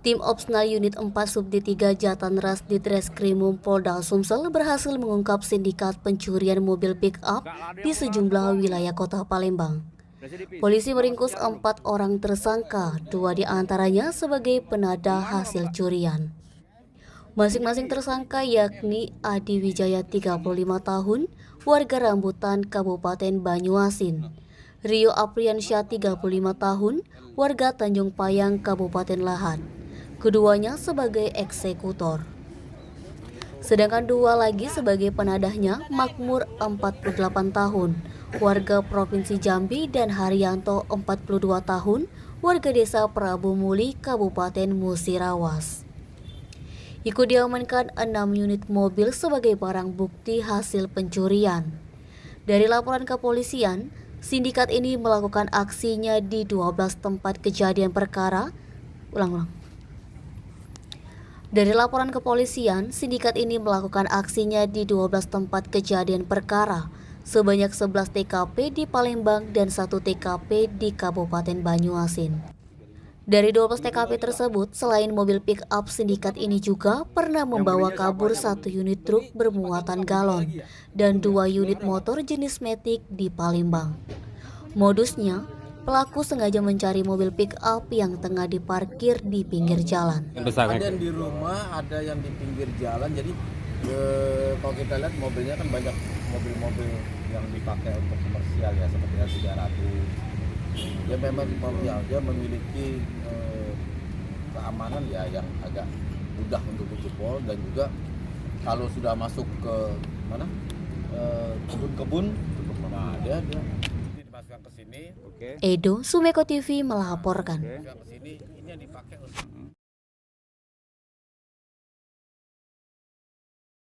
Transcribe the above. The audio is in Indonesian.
Tim Opsnal Unit 4 Subdit 3 Jatanras Ditreskrimum Polda Sumsel berhasil mengungkap sindikat pencurian mobil pick-up di sejumlah wilayah kota Palembang. Polisi meringkus 4 orang tersangka, 2 di antaranya sebagai penada hasil curian. Masing-masing tersangka yakni Adi Wijaya 35 tahun, warga Rambutan, Kabupaten Banyuasin. Rio Apriansyah 35 tahun, warga Tanjung Payang, Kabupaten Lahat. Keduanya sebagai eksekutor. Sedangkan 2 lagi sebagai penadahnya Makmur 48 tahun, warga Provinsi Jambi, dan Haryanto 42 tahun, warga desa Prabu Muli, Kabupaten Musirawas. Ikut diamankan 6 unit mobil sebagai barang bukti hasil pencurian. Dari laporan kepolisian, sindikat ini melakukan aksinya di 12 tempat kejadian perkara. Dari laporan kepolisian, sindikat ini melakukan aksinya di 12 tempat kejadian perkara, sebanyak 11 TKP di Palembang dan 1 TKP di Kabupaten Banyuasin. Dari 12 TKP tersebut, selain mobil pick-up, sindikat ini juga pernah membawa kabur 1 unit truk bermuatan galon dan 2 unit motor jenis Matic di Palembang. Modusnya, pelaku sengaja mencari mobil pick-up yang tengah diparkir di pinggir jalan. Ada yang di rumah, ada yang di pinggir jalan. Jadi kalau kita lihat mobilnya kan banyak mobil-mobil yang dipakai untuk komersial ya, seperti L300. Dia memang dia memiliki keamanan ya yang agak mudah untuk dijebol, dan juga kalau sudah masuk ke mana kebun-kebun, nah dia dimasukkan ke sini. Edo, Sumeko TV melaporkan. Ke sini, ini yang dipakai untuk